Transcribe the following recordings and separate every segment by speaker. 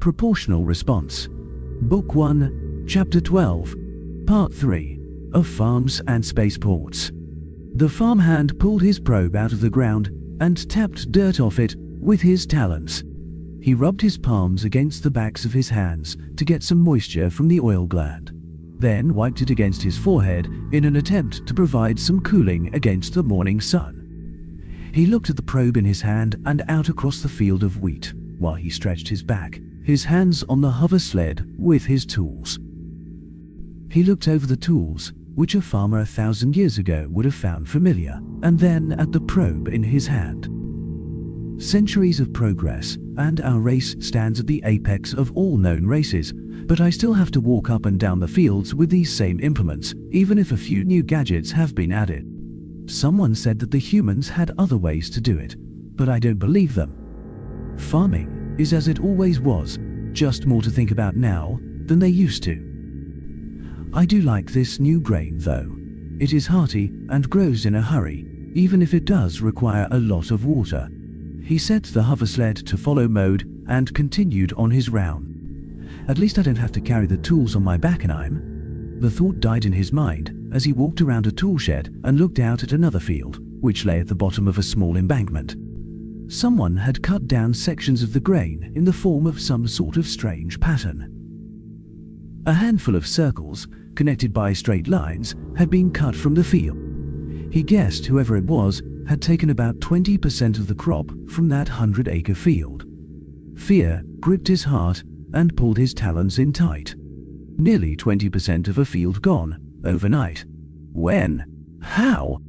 Speaker 1: proportional response. Book 1, Chapter 12, Part 3 of Farms and Spaceports. The farmhand pulled his probe out of the ground and tapped dirt off it with his talons. He rubbed his palms against the backs of his hands to get some moisture from the oil gland, then wiped it against his forehead in an attempt to provide some cooling against the morning sun. He looked at the probe in his hand and out across the field of wheat while he stretched his back, his hands on the hover sled with his tools. He looked over the tools, which a farmer 1,000 years ago would have found familiar, and then at the probe in his hand. Centuries of progress, and our race stands at the apex of all known races, but I still have to walk up and down the fields with these same implements, even if a few new gadgets have been added. Someone said that the humans had other ways to do it, but I don't believe them. Farming is as it always was, just more to think about now than they used to. I do like this new grain though. It is hearty and grows in a hurry, even if it does require a lot of water. He set the hover sled to follow mode and continued on his round. At least I don't have to carry the tools on my back, and the thought died in his mind as he walked around a tool shed and looked out at another field, which lay at the bottom of a small embankment. Someone had cut down sections of the grain in the form of some sort of strange pattern. A handful of circles, connected by straight lines, had been cut from the field. He guessed whoever it was had taken about 20% of the crop from that 100-acre field. Fear gripped his heart and pulled his talons in tight. Nearly 20% of a field gone, overnight. When? How?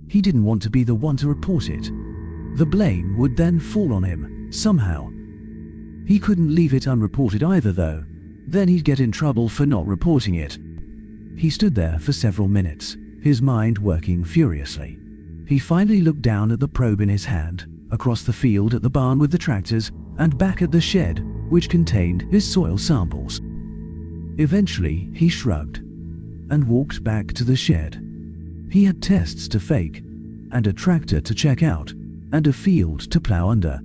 Speaker 1: He didn't want to be the one to report it. The blame would then fall on him, somehow. He couldn't leave it unreported either though. Then he'd get in trouble for not reporting it. He stood there for several minutes, his mind working furiously. He finally looked down at the probe in his hand, across the field at the barn with the tractors, and back at the shed, which contained his soil samples. Eventually, he shrugged and walked back to the shed. He had tests to fake, and a tractor to check out, and a field to plow under.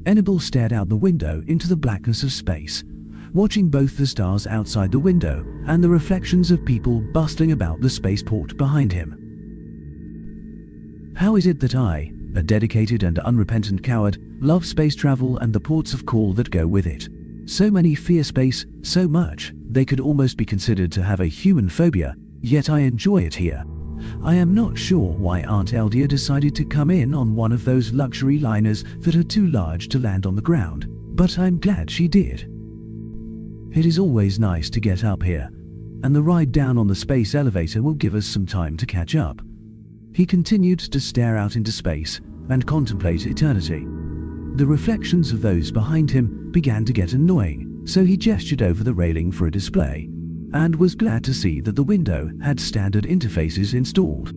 Speaker 1: Enable stared out the window into the blackness of space, watching both the stars outside the window and the reflections of people bustling about the spaceport behind him. How is it that I, a dedicated and unrepentant coward, love space travel and the ports of call that go with it? So many fear space so much they could almost be considered to have a human phobia, yet I enjoy it here. I am not sure why Aunt Eldia decided to come in on one of those luxury liners that are too large to land on the ground, but I'm glad she did. It is always nice to get up here, and the ride down on the space elevator will give us some time to catch up. He continued to stare out into space and contemplate eternity. The reflections of those behind him began to get annoying, so he gestured over the railing for a display, and was glad to see that the window had standard interfaces installed.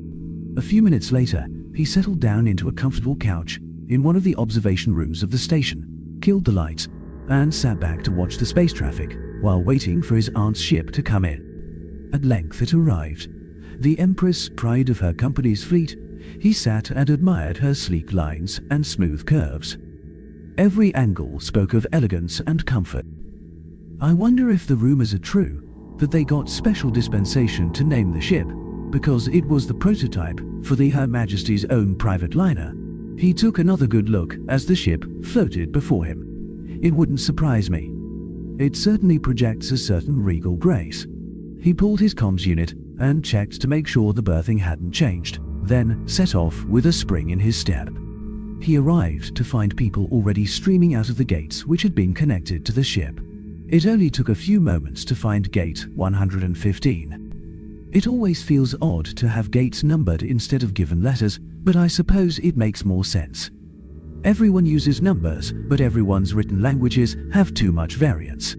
Speaker 1: A few minutes later, he settled down into a comfortable couch in one of the observation rooms of the station, killed the lights, and sat back to watch the space traffic while waiting for his aunt's ship to come in. At length it arrived. The Empress, pride of her company's fleet, he sat and admired her sleek lines and smooth curves. Every angle spoke of elegance and comfort. I wonder if the rumors are true, that they got special dispensation to name the ship, because it was the prototype for the Her Majesty's own private liner. He took another good look as the ship floated before him. It wouldn't surprise me. It certainly projects a certain regal grace. He pulled his comms unit and checked to make sure the berthing hadn't changed, then set off with a spring in his step. He arrived to find people already streaming out of the gates which had been connected to the ship. It only took a few moments to find gate 115. It always feels odd to have gates numbered instead of given letters, but I suppose it makes more sense. Everyone uses numbers, but everyone's written languages have too much variance.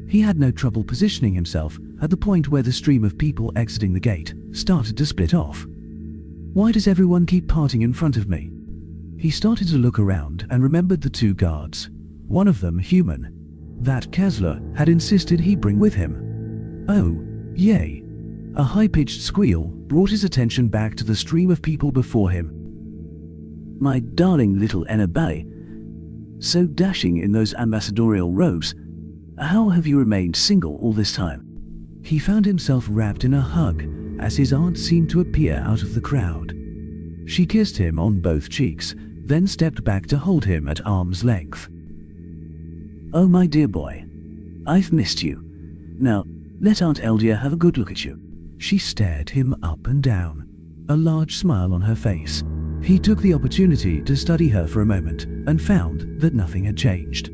Speaker 1: He had no trouble positioning himself at the point where the stream of people exiting the gate started to split off. Why does everyone keep parting in front of me? He started to look around and remembered the two guards, one of them human, that Kessler had insisted he bring with him. Oh, yay. A high-pitched squeal brought his attention back to the stream of people before him. My darling little Annabelle, so dashing in those ambassadorial robes, How have you remained single all this time?" He found himself wrapped in a hug as his aunt seemed to appear out of the crowd. She kissed him on both cheeks, then stepped back to hold him at arm's length. "Oh, my dear boy, I've missed you. Now, let Aunt Eldia have a good look at you." She stared him up and down, a large smile on her face. He took the opportunity to study her for a moment and found that nothing had changed.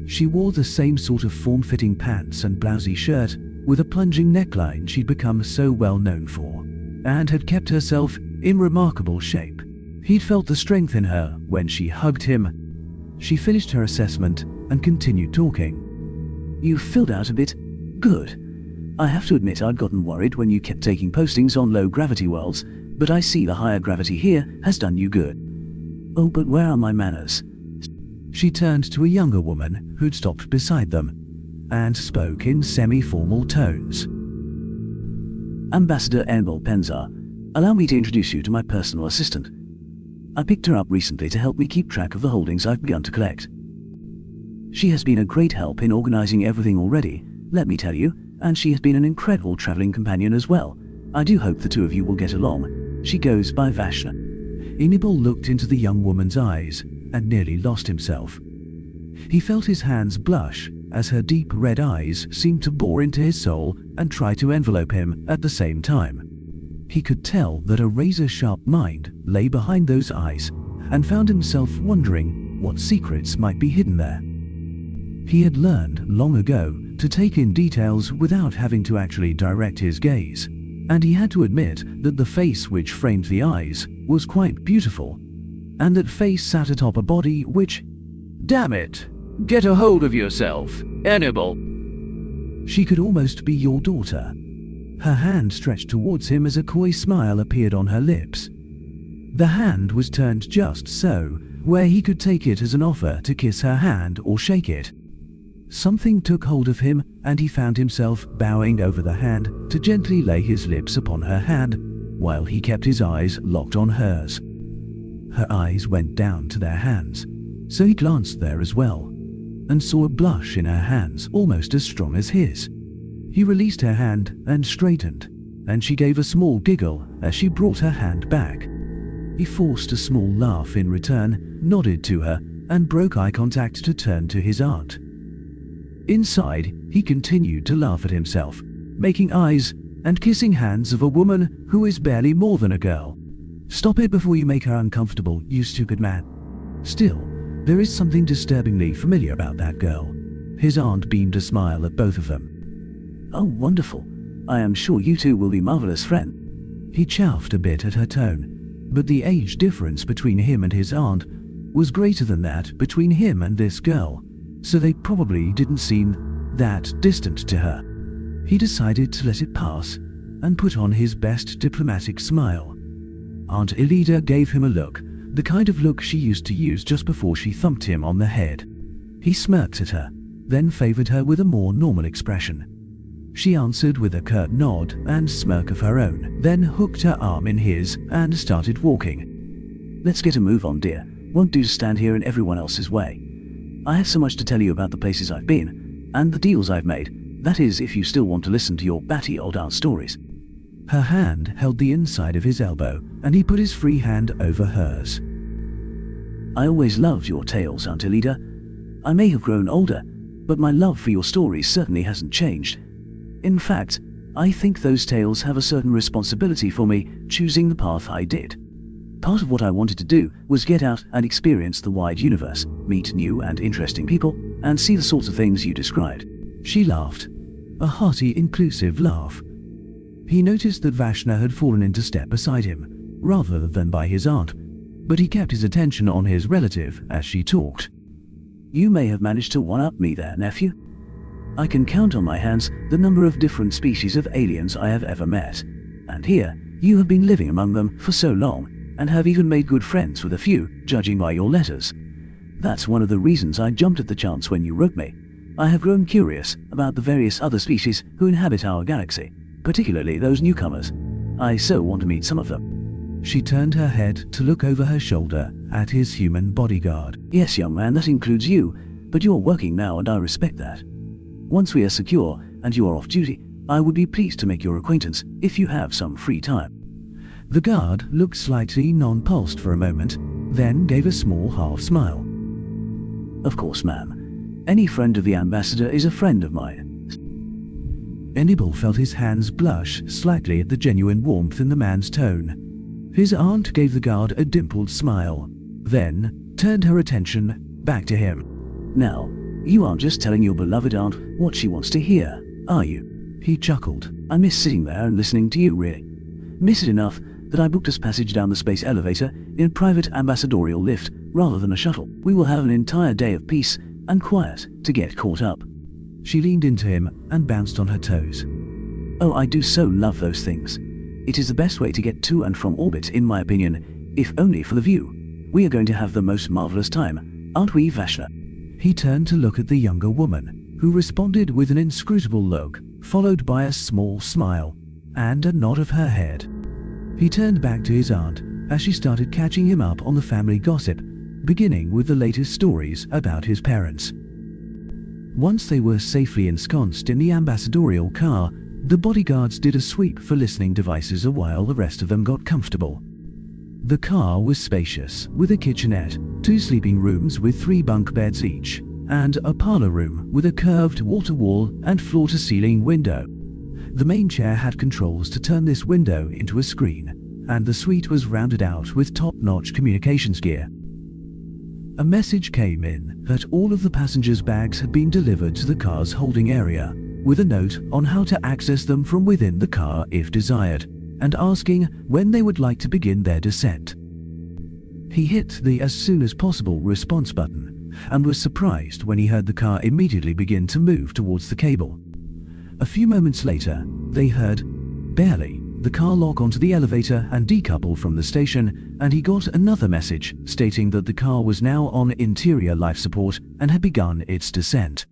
Speaker 1: She wore the same sort of form-fitting pants and blousy shirt with a plunging neckline she'd become so well known for, and had kept herself in remarkable shape. He'd felt the strength in her when she hugged him. She finished her assessment and continued talking. "You filled out a bit. Good. I have to admit I'd gotten worried when you kept taking postings on low-gravity worlds, but I see the higher gravity here has done you good. Oh, but where are my manners?" She turned to a younger woman who'd stopped beside them and spoke in semi-formal tones. "Ambassador Enbel Penzar, allow me to introduce you to my personal assistant. I picked her up recently to help me keep track of the holdings I've begun to collect. She has been a great help in organizing everything already, let me tell you, and she has been an incredible traveling companion as well. I do hope the two of you will get along. She goes by Vashna." Enibal looked into the young woman's eyes and nearly lost himself. He felt his hands blush as her deep red eyes seemed to bore into his soul and try to envelope him at the same time. He could tell that a razor-sharp mind lay behind those eyes and found himself wondering what secrets might be hidden there. He had learned long ago to take in details without having to actually direct his gaze, and he had to admit that the face which framed the eyes was quite beautiful, and that face sat atop a body which— "Damn it! Get a hold of yourself, Annabelle!" She could almost be your daughter. Her hand stretched towards him as a coy smile appeared on her lips. The hand was turned just so, where he could take it as an offer to kiss her hand or shake it. Something took hold of him, and he found himself bowing over the hand to gently lay his lips upon her hand, while he kept his eyes locked on hers. Her eyes went down to their hands, so he glanced there as well, and saw a blush in her hands almost as strong as his. He released her hand and straightened, and she gave a small giggle as she brought her hand back. He forced a small laugh in return, nodded to her, and broke eye contact to turn to his aunt. Inside, he continued to laugh at himself, making eyes and kissing hands of a woman who is barely more than a girl. "Stop it before you make her uncomfortable, you stupid man." Still, there is something disturbingly familiar about that girl. His aunt beamed a smile at both of them. "Oh, wonderful. I am sure you two will be marvelous friends." He chaffed a bit at her tone, but the age difference between him and his aunt was greater than that between him and this girl, so they probably didn't seem that distant to her. He decided to let it pass and put on his best diplomatic smile. Aunt Elida gave him a look, the kind of look she used to use just before she thumped him on the head. He smirked at her, then favored her with a more normal expression. She answered with a curt nod and smirk of her own, then hooked her arm in his and started walking. "Let's get a move on, dear. Won't do to stand here in everyone else's way. I have so much to tell you about the places I've been, and the deals I've made. That is, if you still want to listen to your batty old aunt stories." Her hand held the inside of his elbow, and he put his free hand over hers. "I always loved your tales, Aunt Elida. I may have grown older, but my love for your stories certainly hasn't changed. In fact, I think those tales have a certain responsibility for me choosing the path I did. Part of what I wanted to do was get out and experience the wide universe, meet new and interesting people, and see the sorts of things you described." She laughed, a hearty, inclusive laugh. He noticed that Vashna had fallen into step beside him, rather than by his aunt, but he kept his attention on his relative as she talked. "You may have managed to one-up me there, nephew. I can count on my hands the number of different species of aliens I have ever met, and here you have been living among them for so long, and have even made good friends with a few, judging by your letters. That's one of the reasons I jumped at the chance when you wrote me. I have grown curious about the various other species who inhabit our galaxy, particularly those newcomers. I so want to meet some of them." She turned her head to look over her shoulder at his human bodyguard. "Yes, young man, that includes you, but you're working now and I respect that. Once we are secure and you are off duty, I would be pleased to make your acquaintance if you have some free time." The guard looked slightly nonplussed for a moment, then gave a small half smile. "Of course, ma'am. Any friend of the ambassador is a friend of mine." Enibal felt his hands blush slightly at the genuine warmth in the man's tone. His aunt gave the guard a dimpled smile, then turned her attention back to him. "Now, you aren't just telling your beloved aunt what she wants to hear, are you?" He chuckled. "I miss sitting there and listening to you, really. Miss it enough that I booked us passage down the space elevator in a private ambassadorial lift rather than a shuttle. We will have an entire day of peace and quiet to get caught up." She leaned into him and bounced on her toes. "Oh, I do so love those things. It is the best way to get to and from orbit, in my opinion, if only for the view. We are going to have the most marvelous time, aren't we, Vashna?" He turned to look at the younger woman, who responded with an inscrutable look, followed by a small smile and a nod of her head. He turned back to his aunt as she started catching him up on the family gossip, beginning with the latest stories about his parents. Once they were safely ensconced in the ambassadorial car, the bodyguards did a sweep for listening devices while the rest of them got comfortable. The car was spacious, with a kitchenette, 2 sleeping rooms with 3 bunk beds each, and a parlor room with a curved water-wall and floor-to-ceiling window. The main chair had controls to turn this window into a screen, and the suite was rounded out with top-notch communications gear. A message came in that all of the passengers' bags had been delivered to the car's holding area, with a note on how to access them from within the car if desired, and asking when they would like to begin their descent. He hit the "as soon as possible" response button, and was surprised when he heard the car immediately begin to move towards the cable. A few moments later, they heard, barely, the car lock onto the elevator and decouple from the station, and he got another message stating that the car was now on interior life support and had begun its descent.